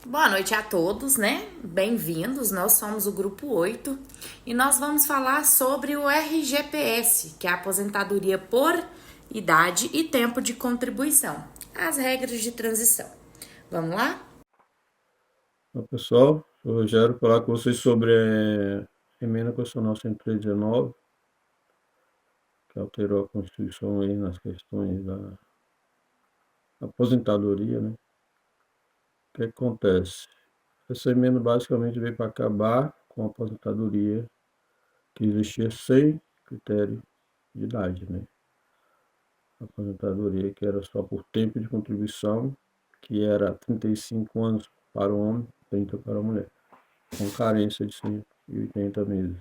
Boa noite a todos, né? Bem-vindos. Nós somos o grupo 8 e nós vamos falar sobre o RGPS, que é a aposentadoria por idade e tempo de contribuição, as regras de transição. Vamos lá? Olá pessoal, sou o Rogério, falar com vocês sobre a emenda constitucional 119, que alterou a Constituição aí nas questões da aposentadoria, né? O que acontece? Essa emenda basicamente veio para acabar com a aposentadoria que existia sem critério de idade, né? A aposentadoria que era só por tempo de contribuição, que era 35 anos para o homem, 30 para a mulher, com carência de 180 meses.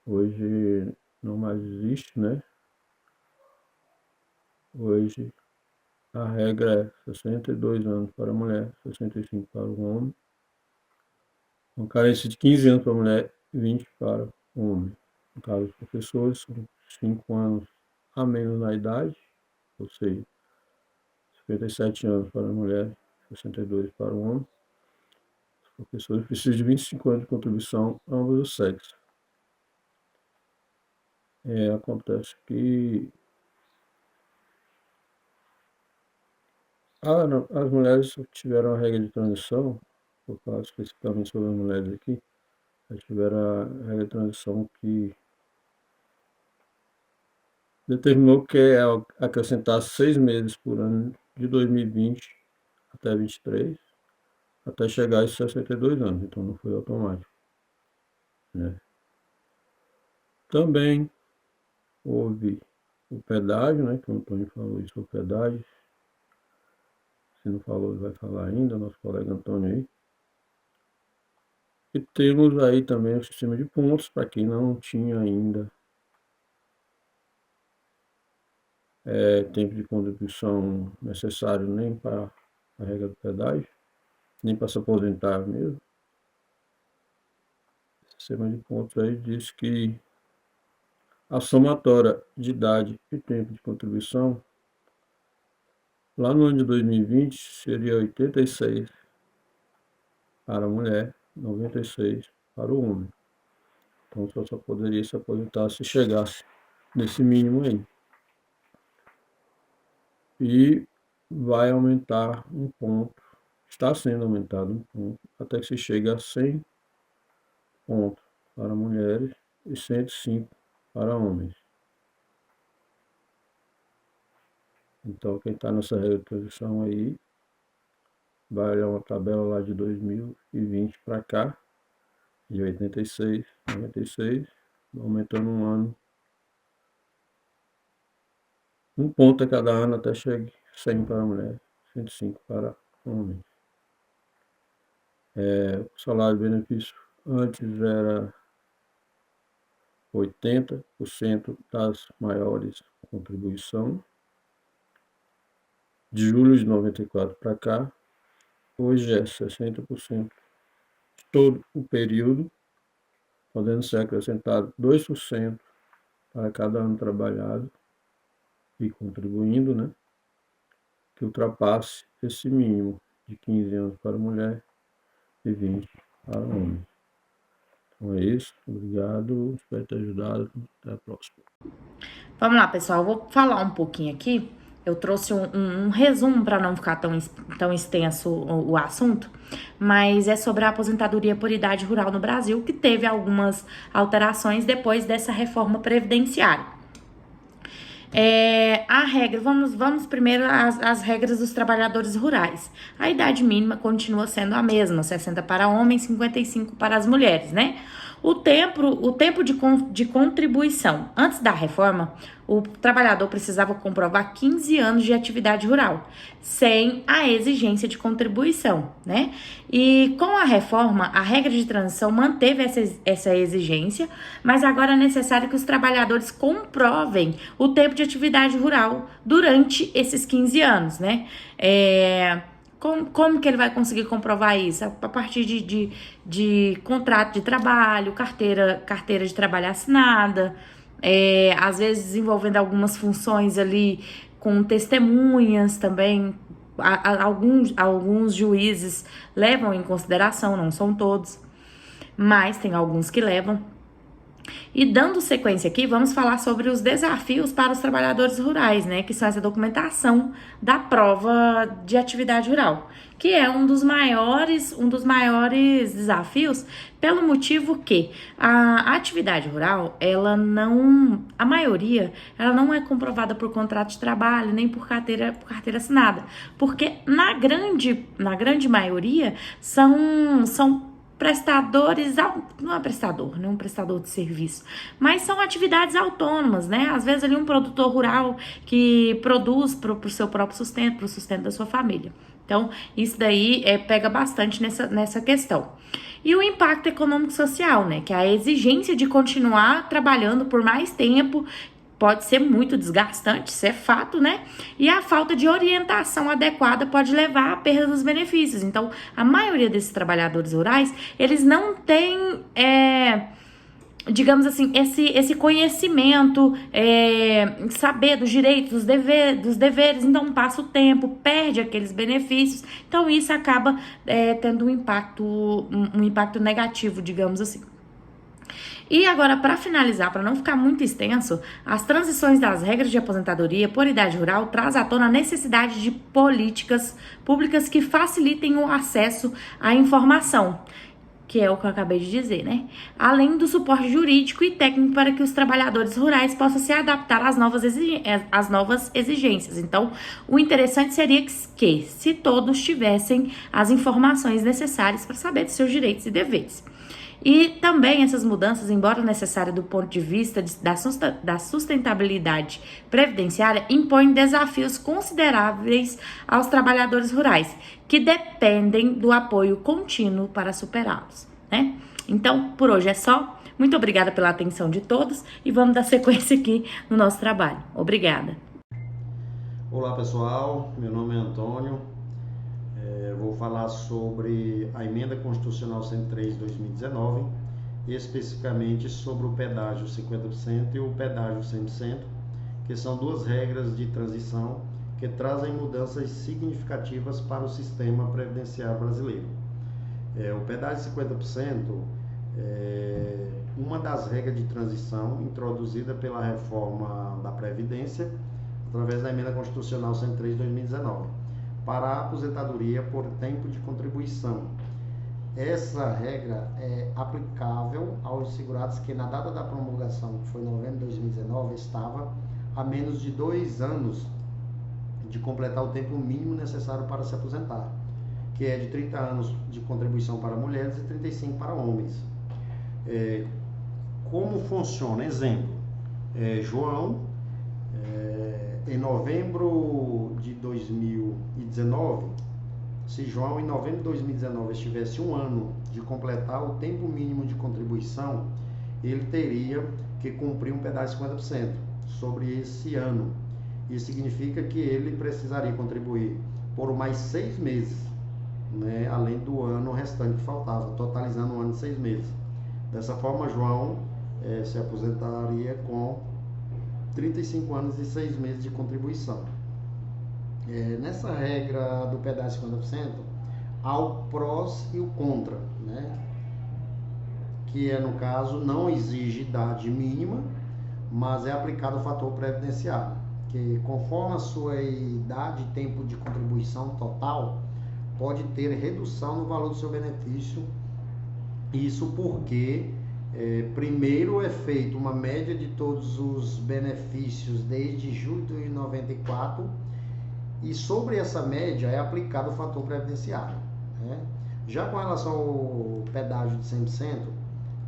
Hoje não mais existe, né? Hoje a regra é 62 anos para a mulher, 65 para o homem, com carência de 15 anos para a mulher e 20 para o homem. No caso dos professores, são 5 anos a menos na idade, ou seja, 57 anos para a mulher, 62 para o homem. Os professores precisam de 25 anos de contribuição a ambos os sexos. Acontece que as mulheres tiveram a regra de transição, vou falar especificamente sobre as mulheres aqui, elas tiveram a regra de transição que determinou que é acrescentar 6 meses por ano de 2020 até 23, até chegar aos 62 anos, então não foi automático, né? Também houve o pedágio, né, que o Antônio falou isso, o pedágio, se não falou, ele vai falar ainda, nosso colega Antônio aí. E temos aí também o sistema de pontos, para quem não tinha ainda tempo de contribuição necessário nem para a regra do pedágio, nem para se aposentar mesmo. O sistema de pontos aí diz que a somatória de idade e tempo de contribuição lá no ano de 2020 seria 86 para a mulher, 96 para o homem. Então só poderia se aposentar se chegasse nesse mínimo aí. E vai aumentar um ponto, está sendo aumentado um ponto, até que se chegue a 100 pontos para mulheres e 105 para homens. Então, quem está nessa reposição aí, vai olhar uma tabela lá de 2020 para cá, de 86, 96, aumentando um ano, um ponto a cada ano até chegar 100 para mulher, 105 para homens. O salário de benefício antes era 80% das maiores contribuição. De julho de 94 para cá, hoje é 60% de todo o período, podendo ser acrescentado 2% para cada ano trabalhado e contribuindo, né? Que ultrapasse esse mínimo de 15 anos para mulher e 20 para homem. Então é isso, obrigado, espero ter ajudado, até a próxima. Vamos lá, pessoal. Eu vou falar um pouquinho aqui. Eu trouxe um resumo para não ficar tão extenso o assunto, mas é sobre a aposentadoria por idade rural no Brasil, que teve algumas alterações depois dessa reforma previdenciária. A regra, vamos primeiro às regras dos trabalhadores rurais. A idade mínima continua sendo a mesma, 60 para homens, 55 para as mulheres, né? O tempo de contribuição. Antes da reforma, o trabalhador precisava comprovar 15 anos de atividade rural, sem a exigência de contribuição, né? E com a reforma, a regra de transição manteve essa exigência, mas agora é necessário que os trabalhadores comprovem o tempo de atividade rural durante esses 15 anos, né? Como que ele vai conseguir comprovar isso? A partir de contrato de trabalho, carteira de trabalho assinada, às vezes desenvolvendo algumas funções ali com testemunhas também, Alguns juízes levam em consideração, não são todos, mas tem alguns que levam. E dando sequência aqui, vamos falar sobre os desafios para os trabalhadores rurais, né? Que são essa documentação da prova de atividade rural, que é um dos maiores desafios, pelo motivo que a atividade rural, a maioria, ela não é comprovada por contrato de trabalho, nem por carteira assinada, porque na grande maioria são prestadores, não é prestador, não é um prestador de serviço, mas são atividades autônomas, né? Às vezes ali um produtor rural que produz para o seu próprio sustento, para o sustento da sua família. Então, isso daí pega bastante nessa questão. E o impacto econômico e social, né? Que é a exigência de continuar trabalhando por mais tempo, pode ser muito desgastante, isso é fato, né? E a falta de orientação adequada pode levar à perda dos benefícios. Então, a maioria desses trabalhadores rurais, eles não têm, digamos assim, esse conhecimento, saber dos direitos, dos deveres. Então, passa o tempo, perde aqueles benefícios. Então, isso acaba tendo um impacto negativo, digamos assim. E agora, para finalizar, para não ficar muito extenso, as transições das regras de aposentadoria por idade rural traz à tona a necessidade de políticas públicas que facilitem o acesso à informação, que é o que eu acabei de dizer, né? Além do suporte jurídico e técnico para que os trabalhadores rurais possam se adaptar às novas exigências. Então, o interessante seria que se todos tivessem as informações necessárias para saber de seus direitos e deveres. E também essas mudanças, embora necessárias do ponto de vista da sustentabilidade previdenciária, impõem desafios consideráveis aos trabalhadores rurais, que dependem do apoio contínuo para superá-los, né? Então, por hoje é só. Muito obrigada pela atenção de todos e vamos dar sequência aqui no nosso trabalho. Obrigada. Olá pessoal, meu nome é Antônio. Vou falar sobre a Emenda Constitucional 103 de 2019, especificamente sobre o pedágio 50% e o pedágio 100%, que são duas regras de transição que trazem mudanças significativas para o sistema previdenciário brasileiro. O pedágio 50% é uma das regras de transição introduzida pela reforma da Previdência, através da Emenda Constitucional 103 de 2019. Para a aposentadoria por tempo de contribuição. Essa regra é aplicável aos segurados que na data da promulgação, que foi em novembro de 2019, estava a menos de 2 anos de completar o tempo mínimo necessário para se aposentar, que é de 30 anos de contribuição para mulheres e 35 para homens. Como funciona? Exemplo, João, em novembro de 2019, se João em novembro de 2019 estivesse 1 ano de completar o tempo mínimo de contribuição, ele teria que cumprir um pedágio de 50% sobre esse ano. Isso significa que ele precisaria contribuir por mais 6 meses, né, além do ano restante que faltava, totalizando um ano e 6 meses. Dessa forma, João se aposentaria com 35 anos e 6 meses de contribuição. Nessa regra do pedágio 50%, há o prós e o contra, né? Que no caso, não exige idade mínima, mas é aplicado o fator previdenciário, que conforme a sua idade e tempo de contribuição total, pode ter redução no valor do seu benefício. Isso porque primeiro é feita uma média de todos os benefícios desde julho de 94 e sobre essa média é aplicado o fator previdenciário, né? Já com relação ao pedágio de 100%,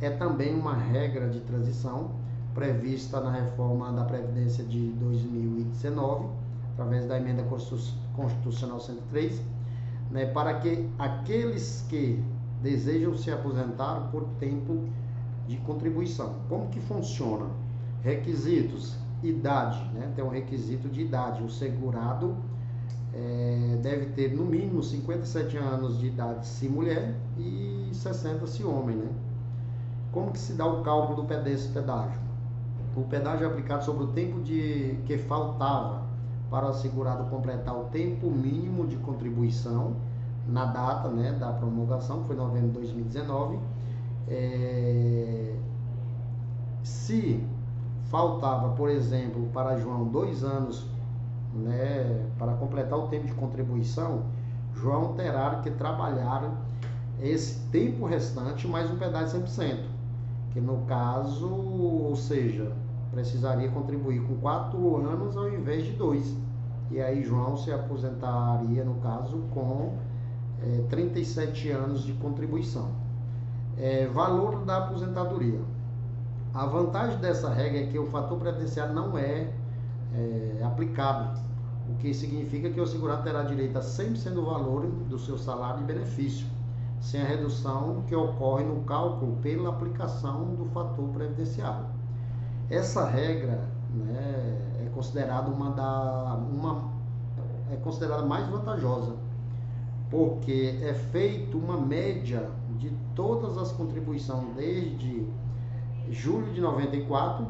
é também uma regra de transição prevista na reforma da Previdência de 2019, através da Emenda Constitucional 103, né, para que aqueles que desejam se aposentar por tempo de contribuição. Como que funciona? Requisitos, idade, né? Tem um requisito de idade. O segurado deve ter no mínimo 57 anos de idade se mulher e 60 se homem, né? Como que se dá o cálculo desse pedágio? O pedágio é aplicado sobre o tempo que faltava para o segurado completar o tempo mínimo de contribuição na data, né, da promulgação, que foi novembro de 2019. Se faltava, por exemplo, para João 2 anos, né, para completar o tempo de contribuição, João terá que trabalhar esse tempo restante mais um pedaço de 100%, que no caso, ou seja, precisaria contribuir com 4 anos ao invés de 2. E aí João se aposentaria, no caso, com 37 anos de contribuição. Valor da aposentadoria. A vantagem dessa regra é que o fator previdenciário não é aplicado, o que significa que o segurado terá direito a 100% do valor do seu salário e benefício, sem a redução que ocorre no cálculo pela aplicação do fator previdenciário. Essa regra, né, é considerada considerada mais vantajosa, porque é feita uma média de todas as contribuições desde julho de 94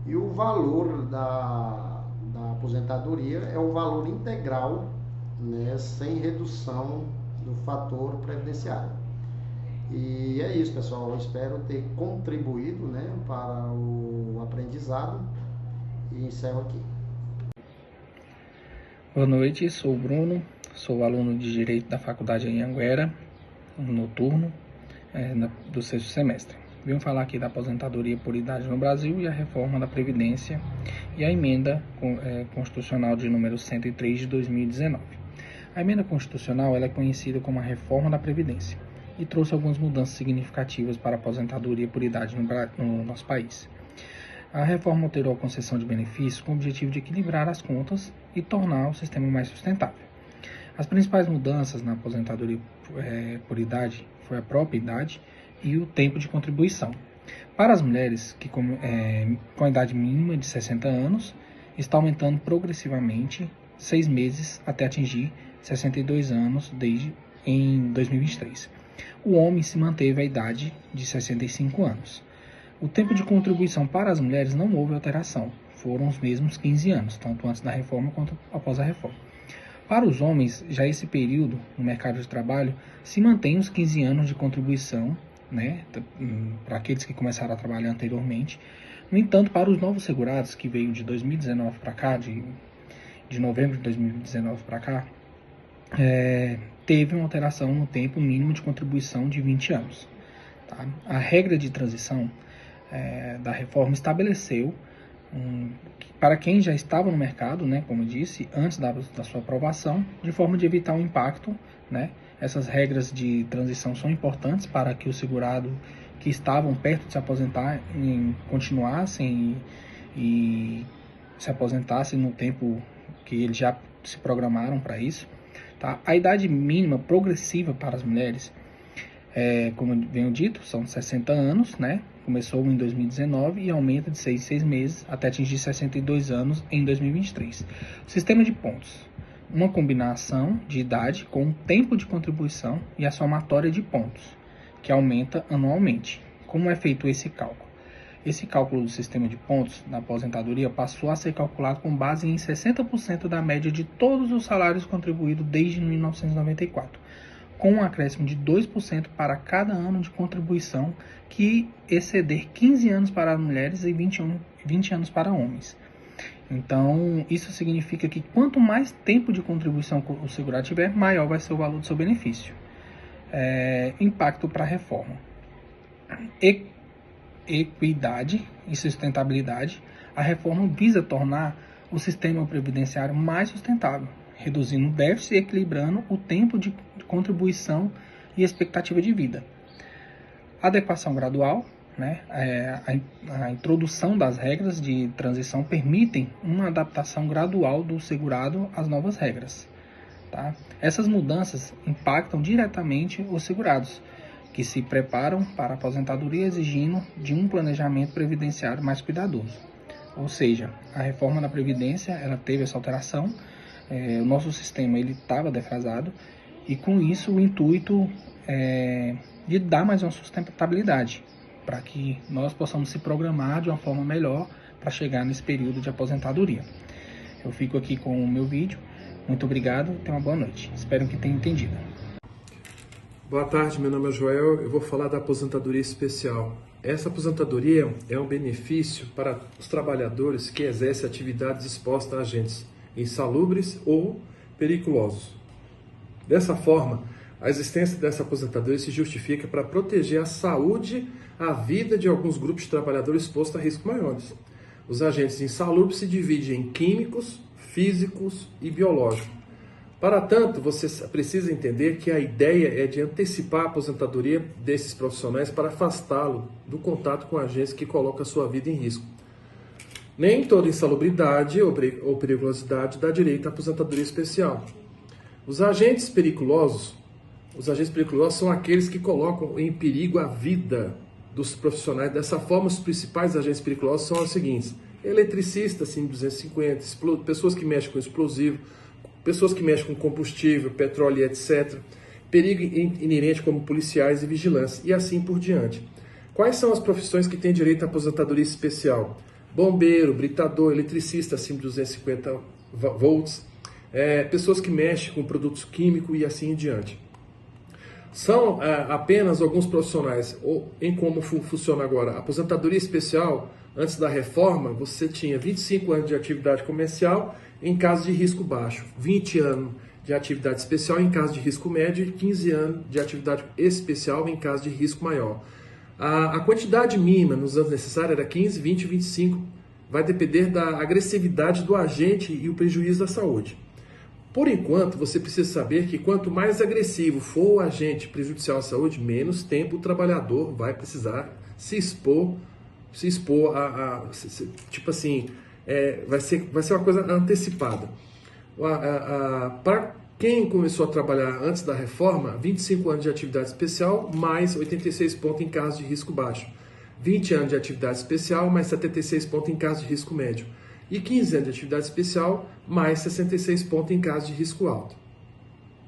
e o valor da aposentadoria é o valor integral, né, sem redução do fator previdenciário. E é isso, pessoal. Eu espero ter contribuído, né, para o aprendizado e encerro aqui. Boa noite, sou o Bruno, sou aluno de Direito da Faculdade Anhanguera, noturno, do 6º semestre. Vim falar aqui da aposentadoria por idade no Brasil e a reforma da Previdência e a emenda constitucional de número 103 de 2019. A emenda constitucional ela é conhecida como a reforma da Previdência e trouxe algumas mudanças significativas para a aposentadoria por idade no nosso país. A reforma alterou a concessão de benefícios com o objetivo de equilibrar as contas e tornar o sistema mais sustentável. As principais mudanças na aposentadoria por idade foi a própria idade e o tempo de contribuição. Para as mulheres que com a idade mínima de 60 anos, está aumentando progressivamente 6 meses até atingir 62 anos em 2023. O homem se manteve a idade de 65 anos. O tempo de contribuição para as mulheres não houve alteração, foram os mesmos 15 anos, tanto antes da reforma quanto após a reforma. Para os homens, já esse período no mercado de trabalho se mantém os 15 anos de contribuição, né, para aqueles que começaram a trabalhar anteriormente. No entanto, para os novos segurados, que veio de 2019 para cá, de novembro de 2019 para cá, teve uma alteração no tempo mínimo de contribuição de 20 anos. Tá? A regra de transição da reforma estabeleceu para quem já estava no mercado, né, como eu disse, antes da sua aprovação, de forma de evitar um impacto, né. Essas regras de transição são importantes para que o segurado que estavam perto de se aposentar continuassem e se aposentassem no tempo que eles já se programaram para isso. Tá? A idade mínima progressiva para as mulheres, como eu venho dito, são 60 anos, né? Começou em 2019 e aumenta de 6 em 6 meses até atingir 62 anos em 2023. Sistema de pontos. Uma combinação de idade com tempo de contribuição e a somatória de pontos, que aumenta anualmente. Como é feito esse cálculo? Esse cálculo do sistema de pontos da aposentadoria passou a ser calculado com base em 60% da média de todos os salários contribuídos desde 1994. Com um acréscimo de 2% para cada ano de contribuição que exceder 15 anos para mulheres e 20 anos para homens. Então, isso significa que quanto mais tempo de contribuição o segurado tiver, maior vai ser o valor do seu benefício. Impacto para a reforma. Equidade e sustentabilidade. A reforma visa tornar o sistema previdenciário mais sustentável, reduzindo o déficit e equilibrando o tempo de contribuição e expectativa de vida. Adequação gradual, né? A introdução das regras de transição permitem uma adaptação gradual do segurado às novas regras. Tá? Essas mudanças impactam diretamente os segurados, que se preparam para a aposentadoria exigindo de um planejamento previdenciário mais cuidadoso. Ou seja, a reforma da Previdência ela teve essa alteração. O nosso sistema estava defasado e com isso o intuito de dar mais uma sustentabilidade para que nós possamos se programar de uma forma melhor para chegar nesse período de aposentadoria. Eu fico aqui com o meu vídeo. Muito obrigado, tenha uma boa noite. Espero que tenha entendido. Boa tarde, meu nome é Joel, eu vou falar da aposentadoria especial. Essa aposentadoria é um benefício para os trabalhadores que exercem atividades expostas a agentes insalubres ou periculosos. Dessa forma, a existência dessa aposentadoria se justifica para proteger a saúde, a vida de alguns grupos de trabalhadores expostos a riscos maiores. Os agentes insalubres se dividem em químicos, físicos e biológicos. Para tanto, você precisa entender que a ideia é de antecipar a aposentadoria desses profissionais para afastá-lo do contato com agentes que colocam a sua vida em risco. Nem toda insalubridade ou periculosidade dá direito à aposentadoria especial. Os agentes periculosos são aqueles que colocam em perigo a vida dos profissionais. Dessa forma, os principais agentes periculosos são os seguintes: eletricistas, acima de 250, pessoas que mexem com explosivo, pessoas que mexem com combustível, petróleo, etc. Perigo inerente como policiais e vigilantes, e assim por diante. Quais são as profissões que têm direito à aposentadoria especial? Bombeiro, britador, eletricista acima de 250 volts, pessoas que mexem com produtos químicos e assim em diante. São apenas alguns profissionais. Em como funciona agora a aposentadoria especial. Antes da reforma, você tinha 25 anos de atividade comercial em caso de risco baixo, 20 anos de atividade especial em caso de risco médio e 15 anos de atividade especial em caso de risco maior. A quantidade mínima nos anos necessários era 15, 20 e 25. Vai depender da agressividade do agente e o prejuízo da saúde. Por enquanto, você precisa saber que quanto mais agressivo for o agente prejudicial à saúde, menos tempo o trabalhador vai precisar se expor tipo assim, vai ser uma coisa antecipada. Para quem começou a trabalhar antes da reforma, 25 anos de atividade especial, mais 86 pontos em caso de risco baixo. 20 anos de atividade especial, mais 76 pontos em caso de risco médio. E 15 anos de atividade especial, mais 66 pontos em caso de risco alto.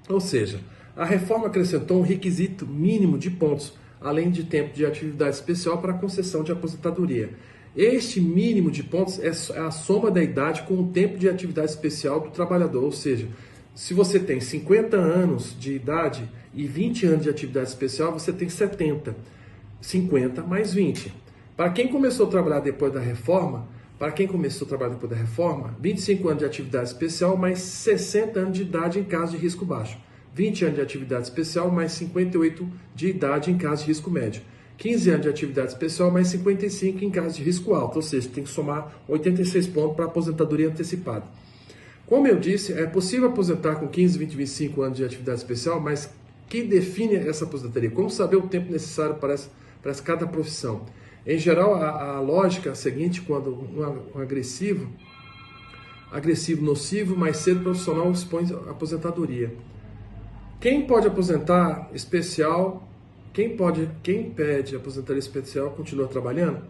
Ou seja, a reforma acrescentou um requisito mínimo de pontos, além de tempo de atividade especial para a concessão de aposentadoria. Este mínimo de pontos é a soma da idade com o tempo de atividade especial do trabalhador, ou seja, se você tem 50 anos de idade e 20 anos de atividade especial, você tem 70, 50 mais 20. Para quem começou a trabalhar depois da reforma, 25 anos de atividade especial mais 60 anos de idade em caso de risco baixo. 20 anos de atividade especial mais 58 de idade em caso de risco médio. 15 anos de atividade especial mais 55 em caso de risco alto, ou seja, tem que somar 86 pontos para a aposentadoria antecipada. Como eu disse, é possível aposentar com 15, 20, 25 anos de atividade especial, mas que define essa aposentadoria? Como saber o tempo necessário para cada profissão? Em geral, a lógica é a seguinte: quando um agressivo nocivo, mais cedo o profissional expõe a aposentadoria. Quem pode aposentar especial, quem pede aposentadoria especial continua trabalhando?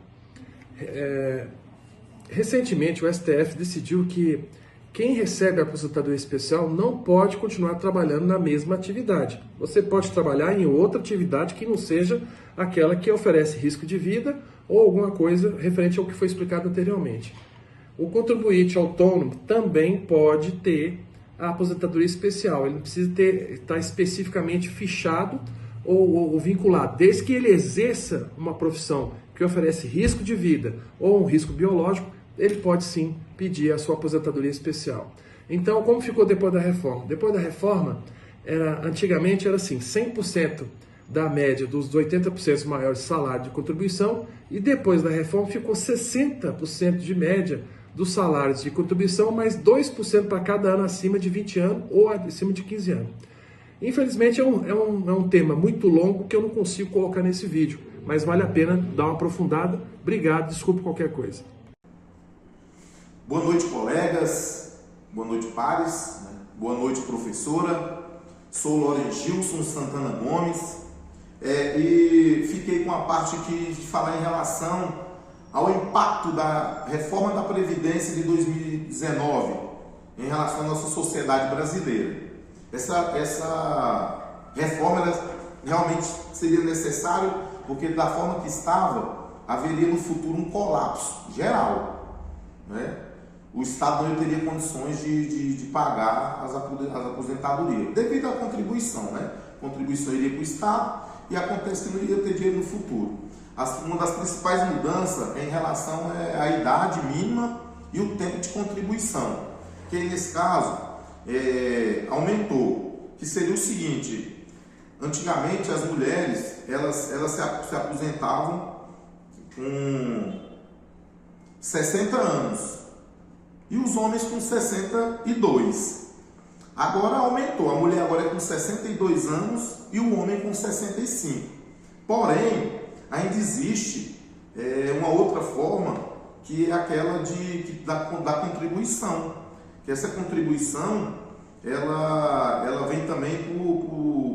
Recentemente, o STF decidiu que quem recebe a aposentadoria especial não pode continuar trabalhando na mesma atividade. Você pode trabalhar em outra atividade que não seja aquela que oferece risco de vida ou alguma coisa referente ao que foi explicado anteriormente. O contribuinte autônomo também pode ter a aposentadoria especial. Ele não precisa estar especificamente fichado ou vinculado, desde que ele exerça uma profissão que oferece risco de vida ou um risco biológico, ele pode sim pedir a sua aposentadoria especial. Então, como ficou depois da reforma? Depois da reforma, antigamente era assim, 100% da média dos 80% maiores salários de contribuição, e depois da reforma ficou 60% de média dos salários de contribuição, mais 2% para cada ano acima de 20 anos ou acima de 15 anos. Infelizmente é um tema muito longo que eu não consigo colocar nesse vídeo, mas vale a pena dar uma aprofundada. Obrigado, desculpe qualquer coisa. Boa noite, colegas. Boa noite, pares. Boa noite, professora. Sou Loren Gilson Santana Gomes e fiquei com a parte aqui de falar em relação ao impacto da reforma da Previdência de 2019 em relação à nossa sociedade brasileira. Essa reforma realmente seria necessária, porque da forma que estava, haveria no futuro um colapso geral, né? o Estado não teria condições de pagar as aposentadorias, devido à contribuição, né? A contribuição iria para o Estado e acontece que não iria ter dinheiro no futuro. Uma das principais mudanças é em relação à idade mínima e o tempo de contribuição, que nesse caso aumentou, que seria o seguinte: antigamente as mulheres elas se aposentavam com 60 anos e os homens com 62. Agora aumentou, a mulher agora é com 62 anos e o homem com 65. Porém, ainda existe uma outra forma, que é aquela da contribuição. Que essa contribuição ela vem também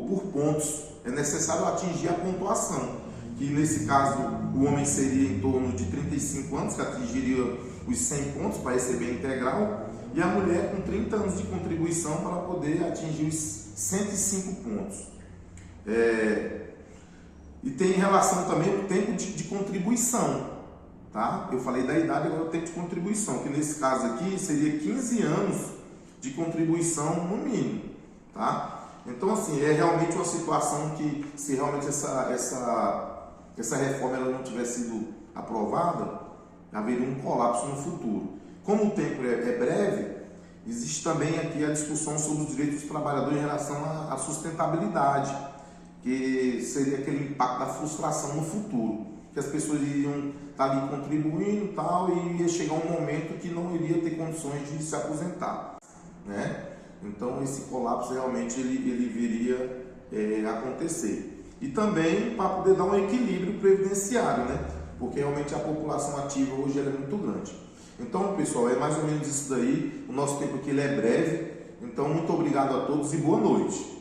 por pontos. É necessário atingir a pontuação, que nesse caso o homem seria em torno de 35 anos, que atingiria os 100 pontos para receber integral, e a mulher com 30 anos de contribuição para poder atingir os 105 pontos. E tem em relação também ao tempo de contribuição, tá? Eu falei da idade, agora o tempo de contribuição, que nesse caso aqui seria 15 anos de contribuição no mínimo, tá? Então, assim, é realmente uma situação que, se realmente essa reforma ela não tivesse sido aprovada, haveria um colapso no futuro. Como o tempo é breve, existe também aqui a discussão sobre os direitos dos trabalhadores em relação à sustentabilidade, que seria aquele impacto da frustração no futuro, que as pessoas iriam estar ali contribuindo e tal, e ia chegar um momento que não iria ter condições de se aposentar, né? Então esse colapso realmente ele viria acontecer. E também para poder dar um equilíbrio previdenciário, né? Porque realmente a população ativa hoje ela é muito grande. Então, pessoal, é mais ou menos isso daí. O nosso tempo aqui ele é breve. Então, muito obrigado a todos e boa noite.